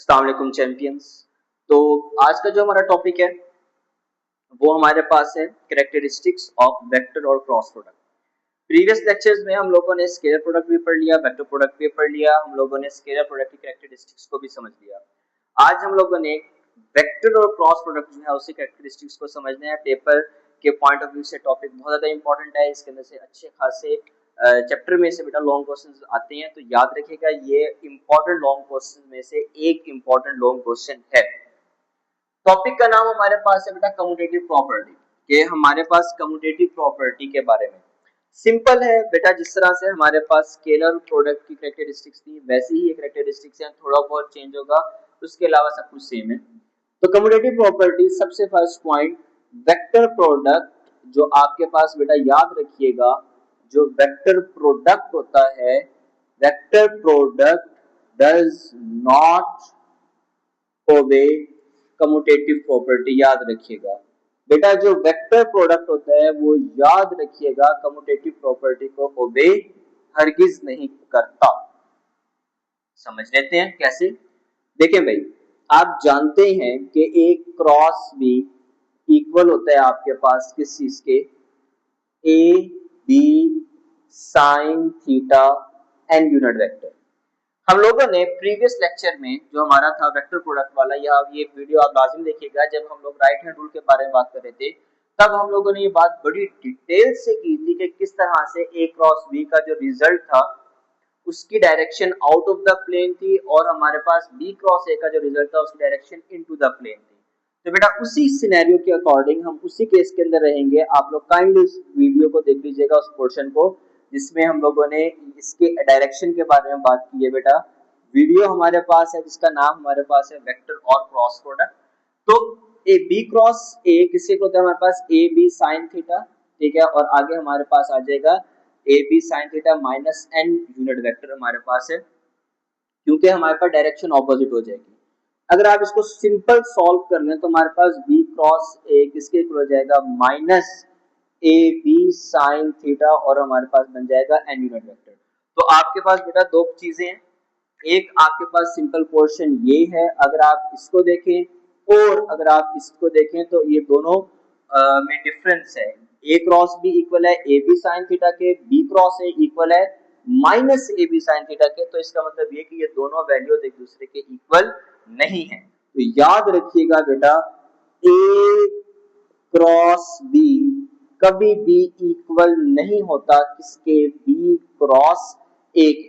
अस्सलाम वालेकुम चैंपियंस। तो आज का जो हमारा टॉपिक है वो हमारे पास है कैरेक्टरिस्टिक्स ऑफ वेक्टर और क्रॉस प्रोडक्ट। प्रीवियस लेक्चर्स में हम लोगों ने स्केलर प्रोडक्ट भी पढ़ लिया, वेक्टर प्रोडक्ट भी पढ़ लिया, हम लोगों ने स्केलर प्रोडक्ट की कैरेक्टरिस्टिक्स को भी समझ लिया। आज हम लोगों ने वेक्टर और क्रॉस प्रोडक्ट जो है उसकी कैरेक्टरिस्टिक्स को समझना है। पेपर के पॉइंट ऑफ व्यू से टॉपिक बहुत ज्यादा इंपॉर्टेंट है। इसके अंदर से अच्छे खासे चैप्टर में से बेटा लॉन्ग क्वेश्चंस आते हैं, तो याद रखिएगा ये इंपॉर्टेंट लॉन्ग क्वेश्चन में से एक इंपॉर्टेंट लॉन्ग क्वेश्चन है। टॉपिक का नाम हमारे पास है बेटा कम्यूटेटिव प्रॉपर्टी, के हमारे पास कम्यूटेटिव प्रॉपर्टी के बारे में। सिंपल है बेटा, जिस तरह से हमारे पास स्केलर प्रोडक्ट की कैरेक्टरिस्टिक्स थी वैसी ही कैरेक्टरिस्टिक्स है, थोड़ा बहुत चेंज होगा, उसके अलावा सब कुछ सेम है। तो कम्यूटेटिव प्रॉपर्टी सबसे फर्स्ट पॉइंट, वेक्टर प्रोडक्ट जो आपके पास बेटा याद रखिएगा, जो वेक्टर प्रोडक्ट होता है, vector product does not obey commutative property. याद रखिएगा बेटा, जो वेक्टर प्रोडक्ट होता है वो याद रखिएगा कम्यूटेटिव प्रॉपर्टी को ओबे हरगिज नहीं करता। समझ लेते हैं कैसे। देखें भाई, आप जानते हैं कि एक क्रॉस बी इक्वल होता है आपके पास किस चीज के, A B sine theta n unit vector. हम लोगों ने प्रीवियस लेक्चर में जो हमारा था वेक्टर प्रोडक्ट वाला, या ये वीडियो आप लाजिम देखिएगा, जब हम लोग राइट हैंड रूल के बारे में बात कर रहे थे तब हम लोगों ने ये बात बड़ी डिटेल से की थी कि किस तरह से ए क्रॉस बी का जो रिजल्ट था उसकी direction out of the plane थी, और हमारे पास बी क्रॉस ए का जो रिजल्ट था उसकी डायरेक्शन इनटू द प्लेन थी। तो बेटा उसी सिनेरियो के अकॉर्डिंग हम उसी केस के अंदर रहेंगे। आप लोग काइंडली उस वीडियो को देख लीजिएगा, उस पोर्शन को जिसमें हम लोगों ने इसके डायरेक्शन के बारे में बात की है। बेटा वीडियो हमारे पास है जिसका नाम हमारे पास है वेक्टर और क्रॉस प्रोडक्ट। तो ए बी क्रॉस ए किसके होता है हमारे पास, ए बी साइन थीटा, ठीक है, और आगे हमारे पास आ जाएगा A B sine theta minus n unit vector हमारे पास है, क्योंकि हमारे पास डायरेक्शन ऑपोजिट हो जाएगी। अगर आप इसको सिंपल सॉल्व कर लें तो हमारे पास बी क्रॉस ए किसके इक्वल हो जाएगा, minus A B sine theta, और हमारे पास बन जाएगा एन यूनिट वेक्टर। तो आपके पास बेटा दो चीजें हैं, एक आपके पास सिंपल पोर्शन ये है, अगर आप इसको देखें और अगर आप इसको देखें तो ये दोनों में डिफरेंस है। ए क्रॉस बी इक्वल है ए बी साइन थीटा के, बी क्रॉस ए इक्वल है minus A B sine theta के। तो इसका मतलब ये कि ये दोनों वैल्यूज एक दूसरे के इक्वल नहीं है। तो याद रखिएगा बेटा, ए क्रॉस बी कभी भी इक्वल नहीं होता किसके, बी क्रॉस ए के।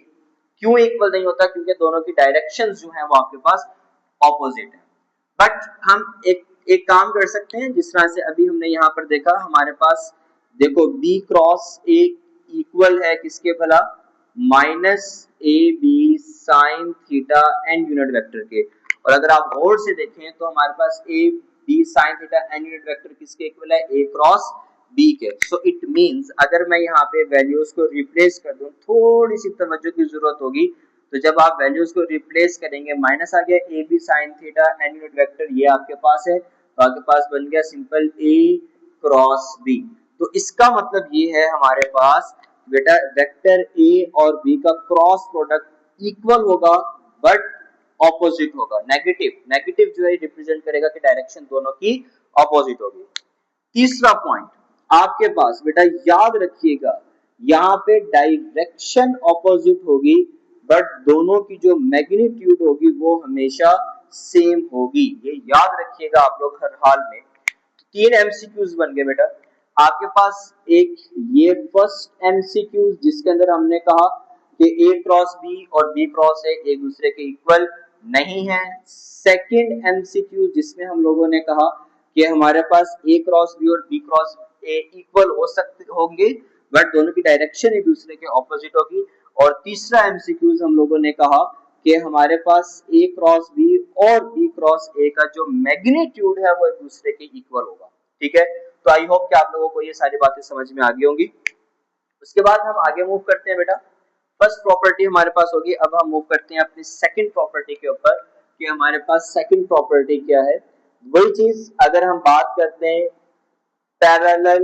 क्यों इक्वल नहीं होता, क्योंकि दोनों की डायरेक्शंस जो है वो आपके पास ऑपोजिट है। बट हम एक काम कर सकते हैं, जिस तरह से अभी हमने यहाँ पर देखा, हमारे पास देखो बी क्रॉस ए इक्वल है किसके भला, minus A B sine theta n unit vector के। और अगर आप गौर से देखें तो हमारे पास A B sine theta n unit vector किसके इक्वल है, ए क्रॉस बी के। सो इट मींस अगर मैं यहाँ पे वैल्यूज को रिप्लेस कर दूं, थोड़ी सी तवज्जो की जरूरत होगी। तो जब आप वैल्यूज को रिप्लेस करेंगे, माइनस आ गया A B sine theta n unit vector, ये आपके पास है, तो आपके पास बन गया सिंपल ए क्रॉस बी। तो इसका मतलब ये है हमारे पास बेटा वेक्टर ए और बी का क्रॉस प्रोडक्ट इक्वल होगा बट ऑपोजिट होगा। नेगेटिव नेगेटिव जो है रिप्रेजेंट करेगा कि डायरेक्शन दोनों की ऑपोजिट होगी। तीसरा पॉइंट आपके पास बेटा याद रखिएगा, यहाँ पे डायरेक्शन ऑपोजिट होगी बट दोनों की जो मैग्नीट्यूड होगी वो हमेशा सेम होगी। ये याद रखिएगा आप लोग हर हाल में। तीन एमसीक्यूज बन गए बेटा आपके पास। एक ये फर्स्ट एमसीक्यू जिसके अंदर हमने कहा कि ए क्रॉस बी और बी क्रॉस ए एक दूसरे के इक्वल नहीं है। सेकंड एमसीक्यू जिसमें हम लोगों ने कहा कि हमारे पास ए क्रॉस बी और बी क्रॉस ए इक्वल हो सकते होंगे बट दोनों की डायरेक्शन एक दूसरे के ऑपोजिट होगी। और तीसरा एमसीक्यू हम लोगों ने कहा कि हमारे पास ए क्रॉस बी और बी क्रॉस ए का जो मैग्नीट्यूड है वो एक दूसरे के इक्वल होगा। ठीक है, तो आई होप कि आप लोगों को ये सारी बातें समझ में आ गई होंगी। उसके बाद हम आगे मूव करते हैं बेटा। फर्स्ट प्रॉपर्टी हमारे पास होगी, अब हम मूव करते हैं अपनी सेकंड प्रॉपर्टी के ऊपर कि हमारे पास सेकंड प्रॉपर्टी क्या है। वही चीज अगर हम बात करते हैं पैरेलल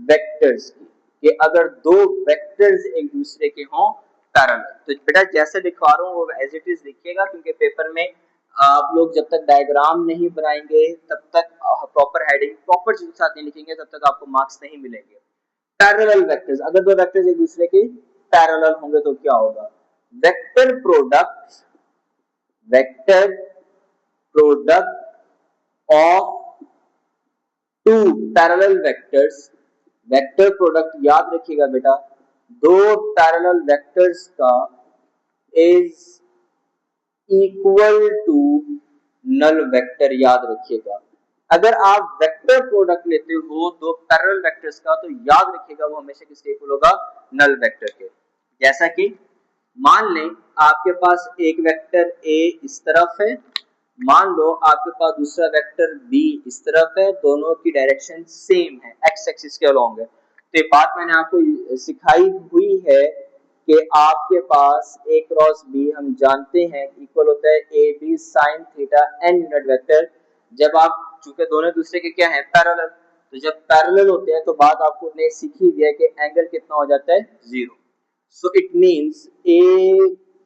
वेक्टर्स की, कि अगर दो वेक्टर्स एक दूसरे के हों पैरेलल, तो बेटा जैसे लिखवा रहा हूँ वो एज इट इज लिखिएगा, क्योंकि पेपर में आप लोग जब तक डायग्राम नहीं बनाएंगे तब तक प्रॉपर हेडिंग प्रॉपर चीज के साथ नहीं लिखेंगे तब तक आपको मार्क्स नहीं मिलेंगे। पैरेलल वेक्टर्स, अगर दो वेक्टर्स एक दूसरे के पैरेलल होंगे तो क्या होगा? Vector product, vector product of two parallel vectors, vector product याद रखिएगा बेटा, दो पैरेलल वेक्टर्स का is equal to null vector, याद रखिएगा। अगर आप वेक्टर प्रोडक्ट लेते हो दो पैरेलल वेक्टर्स का तो याद रखिएगा वो हमेशा किसके इक्वल होगा? नल वेक्टर के। जैसा कि मान लें आपके पास एक वेक्टर ए इस तरफ है, मान लो आपके पास दूसरा वेक्टर बी इस तरफ है, दोनों की डायरेक्शन सेम है, एक्स एक्सिस के अलोंग है। तो ये बात मैंने आपको सिखाई हुई है कि आपके पास ए क्रॉस बी हम जानते हैं इक्वल होता है A B sine theta n unit vector. जब आप चूंकि दोनों दूसरे के क्या है? पैरेलल, तो जब पैरेलल होते हैं तो बात आपको ने सीखी हुई है कि एंगल कितना हो जाता है? Zero. So it means A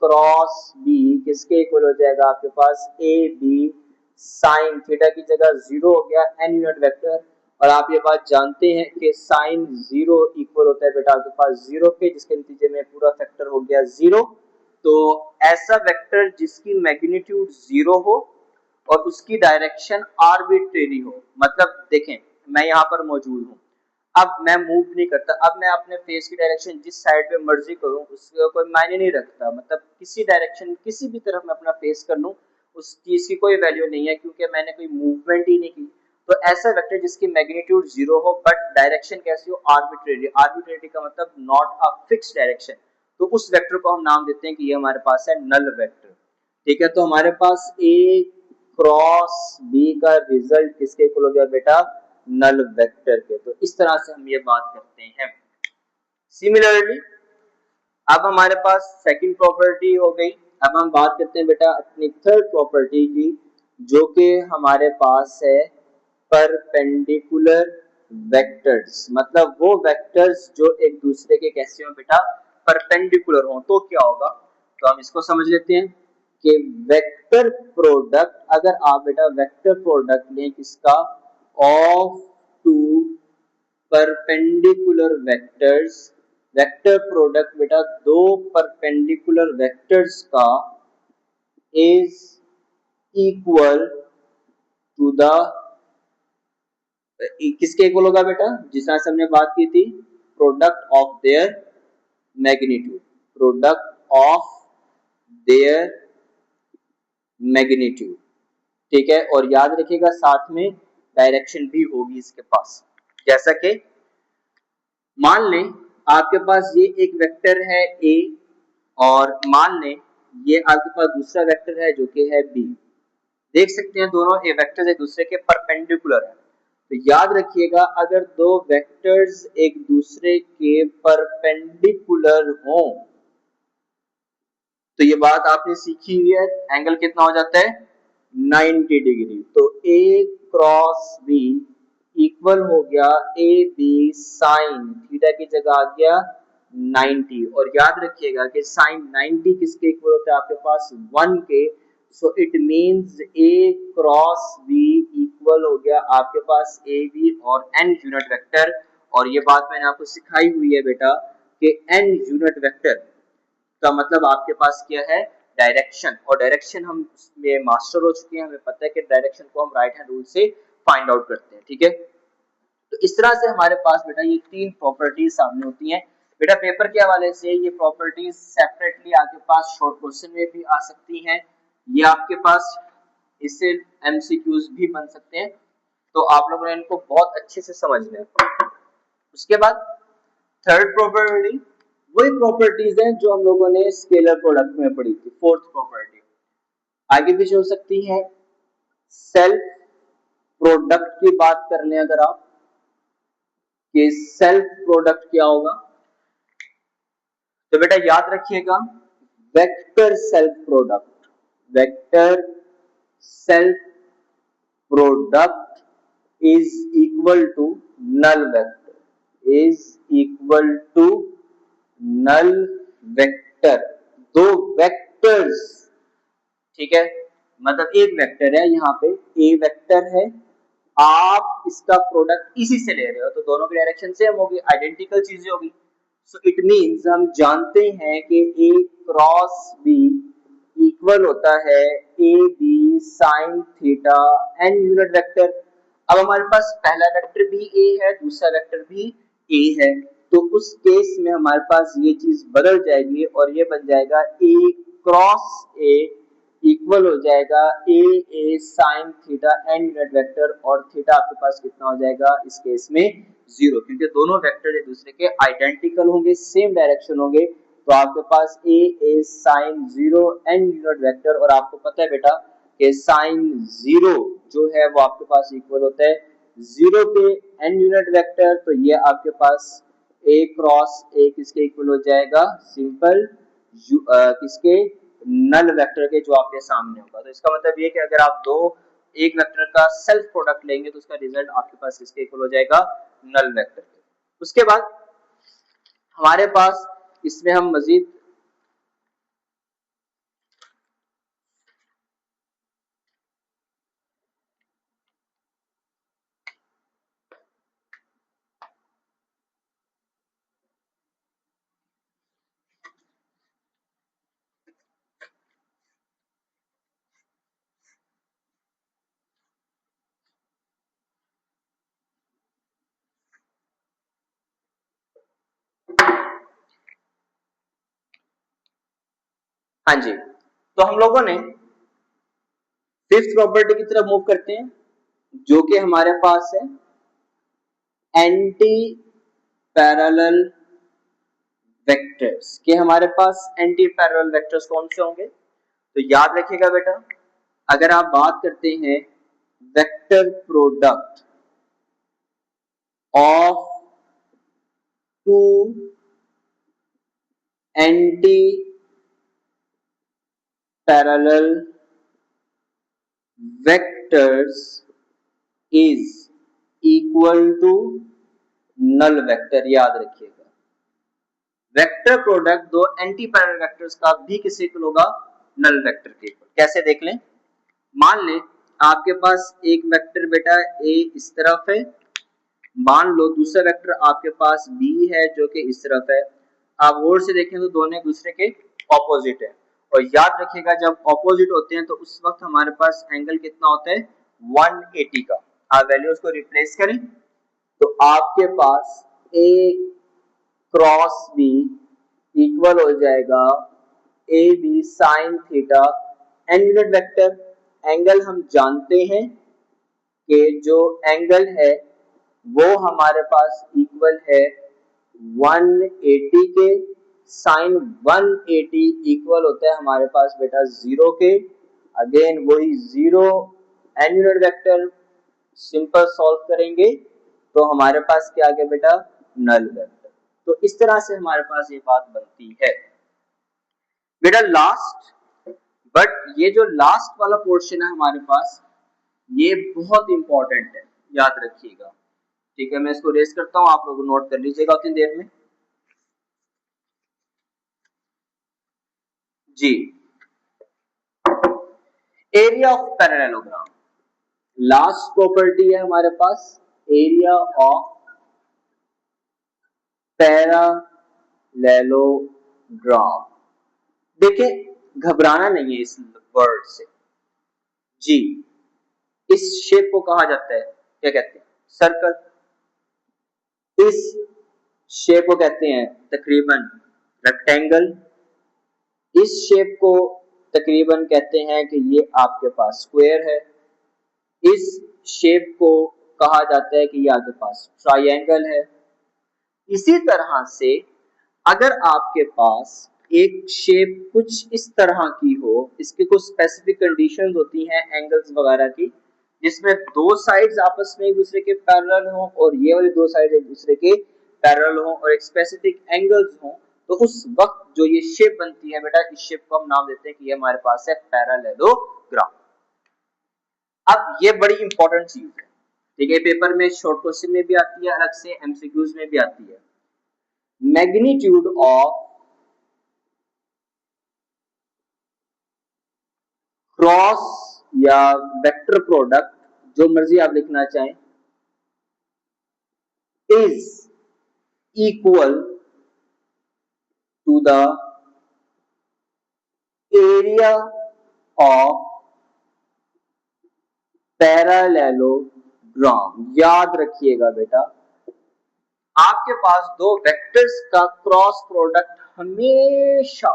cross B किसके इक्वल हो जाएगा? आपके पास ए बी साइन थीटा की जगह जीरो हो गया एन यूनिट वेक्टर। और आप ये बात जानते हैं कि साइन जीरो इक्वल होता है बेटा आपके पास जीरो के, जिसके नतीजे में पूरा फैक्टर हो गया जीरो। तो ऐसा वेक्टर जिसकी मैग्नीट्यूड जीरो हो और उसकी डायरेक्शन आर्बिट्रेरी हो, मतलब देखें मैं यहाँ पर मौजूद हूँ, अब मैं मूव नहीं करता, अब मैं अपने फेस की डायरेक्शन जिस साइड पे मर्जी करूँ उसका कोई मायने नहीं रखता, मतलब किसी डायरेक्शन किसी भी तरफ मैं अपना फेस कर लूँ उस चीज की कोई वैल्यू नहीं है क्योंकि मैंने कोई मूवमेंट ही नहीं की। तो ऐसा वेक्टर जिसकी मैग्नीट्यूड जीरो हो बट डायरेक्शन कैसी हो? आर्बिट्रेरी। आर्बिट्रेरी का मतलब नॉट अ फिक्स डायरेक्शन, तो उस वेक्टर को हम नाम देते हैं कि ये हमारे पास है नल वेक्टर। ठीक है, तो हमारे पास ए क्रॉस बी का रिजल्ट किसके इक्वल हो गया बेटा? नल वेक्टर के। तो इस तरह से हम ये बात करते हैं। सिमिलरली अब हमारे पास सेकंड प्रॉपर्टी हो गई। अब हम बात करते हैं बेटा अपनी थर्ड प्रॉपर्टी की, जो कि हमारे पास है परपेंडिकुलर वेक्टर्स, मतलब वो वेक्टर्स जो एक दूसरे के कैसे हो बेटा? परपेंडिकुलर हो। तो क्या होगा? तो हम इसको समझ लेते हैं कि वेक्टर प्रोडक्ट, अगर आप बेटा वेक्टर प्रोडक्ट लें किसका? Of two perpendicular vectors, vector product बेटा दो परपेंडिकुलर वेक्टर्स का इज इक्वल टू द, किसके इक्वल होगा बेटा? जिस तरह से हमने बात की थी, product of their magnitude, product of their magnitude. ठीक है, और याद रखिएगा साथ में डायरेक्शन भी होगी इसके पास। जैसा कि मान लें आपके पास ये एक वेक्टर है ए और मान लें ये आपके पास दूसरा वेक्टर है जो कि है बी। देख सकते हैं दोनों ए वेक्टर्स एक दूसरे के परपेंडिकुलर है। तो याद रखिएगा अगर दो वेक्टर्स एक दूसरे के परपेंडिकुलर हों तो ये बात आपने सीखी हुई है, एंगल कितना हो जाता है? 90 डिग्री। तो ए क्रॉस बी इक्वल हो गया ए बी साइन थीटा की जगह आ गया 90। और याद रखिएगा कि साइन 90 किसके इक्वल होता है? आपके पास 1 के। So it means A cross B equal हो गया आपके पास ए बी और एन यूनिट वेक्टर। और ये बात मैंने आपको सिखाई हुई है बेटा कि एन यूनिट वेक्टर का मतलब आपके पास क्या है? डायरेक्शन। और डायरेक्शन हम में मास्टर हो चुके हैं, हमें पता है कि डायरेक्शन को हम राइट हैंड रूल से फाइंड आउट करते हैं। ठीक है, तो इस तरह से हमारे पास बेटा ये तीन प्रॉपर्टीज सामने होती हैं। बेटा पेपर के हवाले से ये प्रॉपर्टीज सेपरेटली आपके पास शॉर्ट क्वेश्चन में भी आ सकती हैं, ये आपके पास इससे एमसीक्यूज भी बन सकते हैं, तो आप लोगों ने इनको बहुत अच्छे से समझना है। उसके बाद थर्ड प्रॉपर्टी वही प्रॉपर्टीज हैं जो हम लोगों ने स्केलर प्रोडक्ट में पढ़ी थी। फोर्थ प्रॉपर्टी आगे पीछे हो सकती है। सेल्फ प्रोडक्ट की बात कर लें अगर आप, कि सेल्फ प्रोडक्ट क्या होगा, तो बेटा याद रखिएगा vector self product, vector self product is equal to null vector, is equal to null vector. दो वेक्टर्स, ठीक है, मतलब एक वेक्टर है, यहाँ पे ए वेक्टर है, आप इसका प्रोडक्ट इसी से ले रहे हो, तो दोनों की डायरेक्शन सेम होगी, आइडेंटिकल चीजें होगी। सो इट मींस हम जानते हैं कि ए क्रॉस बी इक्वल होता है A B sine theta n unit vector. अब हमारे पास पहला वेक्टर भी ए है, दूसरा वेक्टर भी ए है, तो उस केस में हमारे पास ये चीज बदल जाएगी और ये बन जाएगा ए क्रॉस ए इक्वल हो जाएगा a a sine theta n unit vector, और थीटा आपके पास कितना हो जाएगा इस केस में 0, क्योंकि दोनों वेक्टर एक दूसरे के आइडेंटिकल होंगे, सेम डायरेक्शन होंगे, तो आपके पास ए a sign 0 n unit vector, और आपको पता है बेटा कि साइन 0 जो है वो आपके पास इक्वल होता है 0 के एन यूनिट वेक्टर, तो ये आपके पास ए क्रॉस ए किसके इक्वल हो जाएगा, सिंपल किसके, नल वेक्टर के, जो आपके सामने होगा। तो इसका मतलब ये कि अगर आप दो एक वेक्टर का सेल्फ प्रोडक्ट लेंगे तो उसका रिजल्ट आपके पास किसके इक्वल हो जाएगा, नल वेक्टर के। उसके बाद हमारे पास इसमें हम मजीद हाँ जी, तो हम लोगों ने फिफ्थ प्रॉपर्टी की तरफ मूव करते हैं, जो कि हमारे पास है एंटी पैरेलल वेक्टर्स। के हमारे पास एंटी पैरेलल वेक्टर्स कौन से होंगे, तो याद रखिएगा बेटा, अगर आप बात करते हैं vector product of two anti parallel vectors is equal to null vector, याद रखिएगा। वेक्टर प्रोडक्ट दो एंटी पैरेलल वेक्टर्स का भी किससे इक्वल होगा, नल वेक्टर के इक्वल। कैसे देख लें, मान लें आपके पास एक वेक्टर बेटा ए इस तरफ है, मान लो दूसरा वेक्टर आपके पास बी है जो कि इस तरफ है। आप और से देखें तो दोनों एक दूसरे के ऑपोजिट है, और याद रखिएगा जब ऑपोजिट होते हैं तो उस वक्त हमारे पास एंगल कितना होता है, 180 का। आप वैल्यूज को रिप्लेस करें तो आपके पास ए क्रॉस बी इक्वल हो जाएगा A B sine theta n unit vector. Angle हम जानते हैं कि जो एंगल है वो हमारे पास इक्वल है 180 के, साइन 180 इक्वल होता है हमारे पास बेटा 0 के, अगेन वही 0 n unit vector, simple solve करेंगे तो हमारे पास क्या आ गया बेटा, नल वेक्टर। तो इस तरह से हमारे पास ये बात बनती है बेटा। लास्ट, बट ये जो लास्ट वाला पोर्शन है हमारे पास, ये बहुत इंपॉर्टेंट है, याद रखिएगा। ठीक है, मैं इसको रेस करता हूं, आप लोग नोट कर लीजिएगा उतनी देर में। जी, area of parallelogram, last property है हमारे पास, एरिया ऑफ पैरेललोग्राम। देखिए घबराना नहीं है इस वर्ड से। जी, इस शेप को कहा जाता है, क्या कहते हैं, सर्कल। इस शेप को कहते हैं तकरीबन रेक्टेंगल। इस शेप को तकरीबन कहते हैं कि ये आपके पास स्क्वायर है। इस शेप को कहा जाता है कि ये आपके पास ट्रायंगल है। इसी तरह से अगर आपके पास एक शेप कुछ इस तरह की हो, इसके कुछ स्पेसिफिक कंडीशंस होती हैं एंगल्स वगैरह की, जिसमें दो साइड्स आपस में एक दूसरे के पैरेलल हों और ये वाली दो साइड एक दूसरे के पैरेलल हों और एक स्पेसिफिक एंगल्स हों, तो उस वक्त जो ये शेप बनती है बेटा, इस शेप को हम नाम देते हैं कि ये हमारे पास है पैरेललोग्राम। अब ये बड़ी इंपॉर्टेंट चीज है, ठीक है, पेपर में शॉर्ट क्वेश्चन में भी आती है, अलग से एमसीक्यूज में भी आती है। मैग्नीट्यूड ऑफ क्रॉस या वेक्टर प्रोडक्ट, जो मर्जी आप लिखना चाहें, is equal to the area of parallelogram. याद रखिएगा बेटा, आपके पास दो वेक्टर्स का क्रॉस प्रोडक्ट हमेशा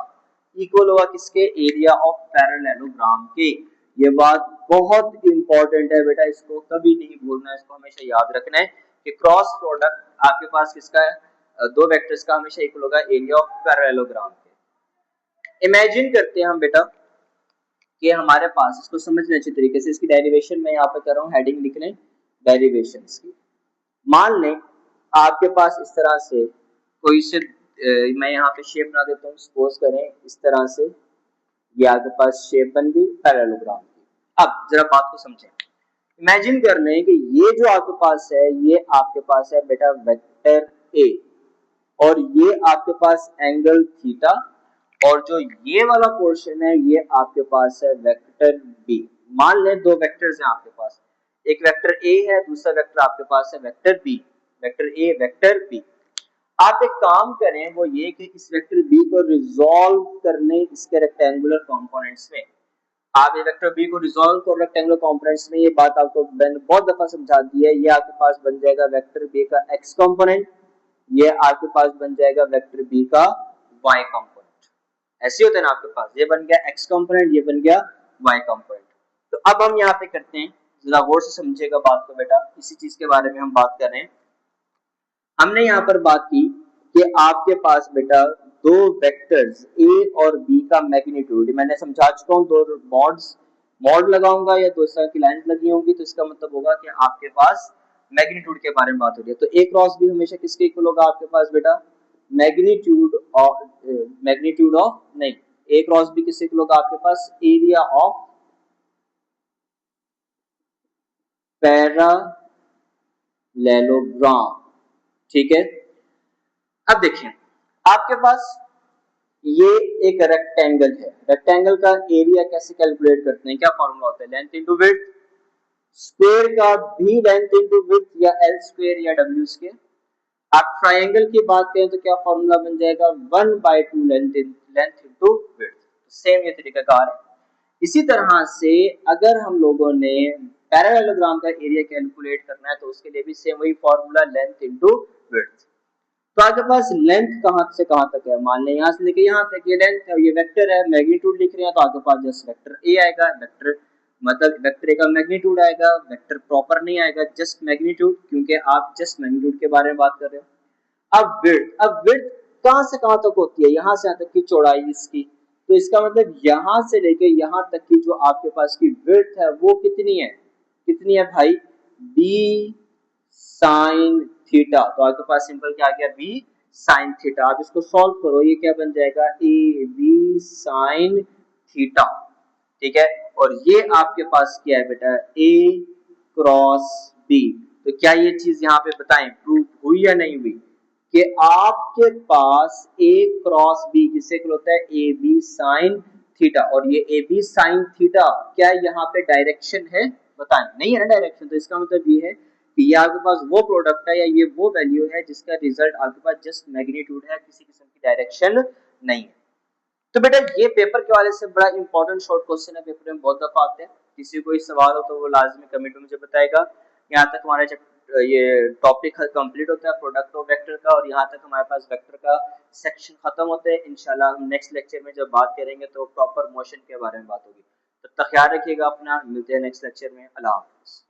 इक्वल होगा किसके? एरिया ऑफ पैरेललोग्राम के। ये बात बहुत इंपॉर्टेंट है बेटा, इसको कभी नहीं भूलना, इसको हमेशा याद रखना है कि क्रॉस प्रोडक्ट आपके पास किसका है? दो वेक्टर्स का हमेशा इक्वल होगा एरिया ऑफ पैरेललोग्राम के। इमेजिन करते हैं हम बेटा कि हमारे पास, इसको समझने अच्छे तरीके से, इसकी डेरिवेशन मैं यहाँ पे कर रहा हूँ, हेडिंग लिख लें डेरिवेशन की। मान लें आपके पास इस तरह से कोई से मैं यहाँ पे शेप बना देता हूँ, सपोज करें इस तरह से, ये आपके पास शेप बन गई पैरेललोग्राम की। अब जरा बात को समझें, इमेजिन कर लें कि ये जो आपके पास है, ये आपके पास है बेटा वेक्टर ए, और ये आपके पास एंगल थीटा, और जो ये वाला पोर्शन है ये आपके पास है वेक्टर बी। मान लें दो वेक्टर्स हैं आपके पास, एक वेक्टर ए है, दूसरा वेक्टर आपके पास है vector B, vector A vector B. आप एक काम करें, वो ये कि इस वेक्टर बी को रिजॉल्व करने इसके रेक्टेंगुलर कंपोनेंट्स में। आप ये वेक्टर बी को रिजॉल्व कर रेक्टेंगुलर कंपोनेंट्स में, ये बात आपको मैंने बहुत दफा समझा दी है। ये आपके पास बन जाएगा वेक्टर बी का एक्स कंपोनेंट, ये आपके पास बन जाएगा वेक्टर बी का वाई कंपोनेंट। ऐसे होते हैं ना आपके पास, ये बन गया एक्स कंपोनेंट, ये बन गया वाई कंपोनेंट। तो अब हम यहाँ पे करते हैं, जरा गौर से समझिएगा बात को बेटा, इसी चीज के बारे में हम बात कर रहे हैं। हमने यहाँ पर बात की कि आपके पास बेटा दो वेक्टर्स ए और बी का मैग्नीट्यूड, मैंने समझा चुका हूँ, दो मॉड लगाऊंगा या दो तरह की लाइन लगी होंगी, तो इसका मतलब होगा कि आपके पास मैग्नीट्यूड के बारे में बात हो रही है। तो ए क्रॉस बी हमेशा किसके इक्वल होगा आपके पास बेटा? मैग्नीट्यूड ऑफ नहीं, ए क्रॉस बी किसके इक्वल होगा आपके पास? Area of parallelogram. ठीक है, अब देखिए आपके पास ये एक रेक्टेंगल है, रेक्टेंगल का एरिया कैसे कैलकुलेट करते हैं? क्या फॉर्मूला होता है? लेंथ इनटू विड्थ, स्क्वायर का भी लेंथ इनटू विड्थ, या एल स्क्वायर या डब्ल्यू स्क्वायर। आप ट्रायंगल की बात करें तो क्या फॉर्मूला बन जाएगा? 1/2 लेंथ इनटू विड्थ। सेम ये तरीका कार है। इसी तरह से अगर हम लोगों ने पैरेललोग्राम का एरिया कैलकुलेट करना है तो उसके लिए भी सेम वही फॉर्मूला, लेंथ इनटू विड्थ। तो आपके पास लेंथ कहां से कहां तक है? मान लें यहां से लेके यहां तक ये लेंथ है, ये वेक्टर है, मैग्नीट्यूड लिख रहे हैं तो आपके पास जस्ट वेक्टर ए आएगा। वेक्टर मतलब वेक्टर ए का मैग्नीट्यूड आएगा, वेक्टर प्रॉपर नहीं आएगा, जस्ट मैग्नीट्यूड, क्योंकि आप जस्ट मैग्नीट्यूड के बारे में बात कर रहे हो। अब विड्थ कहां से कहां तक होती है? यहां से यहां तक की चौड़ाई इसकी, तो इसका मतलब यहां से लेके यहां तक की जो आपके पास की विड्थ है वो कितनी है? कितनी है भाई? B sine theta. तो आपके पास सिंपल क्या आ गया? B sine theta. आप इसको सॉल्व करो, ये क्या बन जाएगा? A B sine theta. ठीक है, और ये आपके पास क्या है बेटा? A cross B. तो क्या ये चीज यहाँ पे बताएं प्रूव हुई या नहीं हुई कि आपके पास ए क्रॉस बी किससे इक्वल होता है? A B sine theta. और ये ए बी साइन थीटा क्या यहाँ पे डायरेक्शन है? बताएं, नहीं है ना डायरेक्शन, तो इसका मतलब ये है कि ये आपके पास वो प्रोडक्ट है या ये वो वैल्यू है जिसका रिजल्ट आपके पास जस्ट मैग्नीट्यूड है, किसी किस्म की डायरेक्शन नहीं है। तो बेटा ये पेपर के वाले से बड़ा इंपॉर्टेंट शॉर्ट क्वेश्चन है, पेपर में बहुत दफा आते हैं। किसी को सवाल हो तो वो लाजमी कमेंट में मुझे बताएगा। यहाँ तक हमारा ये टॉपिक कंप्लीट होता है प्रोडक्ट ऑफ वेक्टर का, और यहाँ तक हमारे पास वेक्टर का सेक्शन खत्म होता है। इंशाल्लाह हम नेक्स्ट लेक्चर में जब बात करेंगे तो प्रॉपर मोशन के बारे में बात होगी। तब तक ख्याल रखिएगा अपना, मिलते हैं नेक्स्ट लेक्चर में। अल्लाह हाफिज़।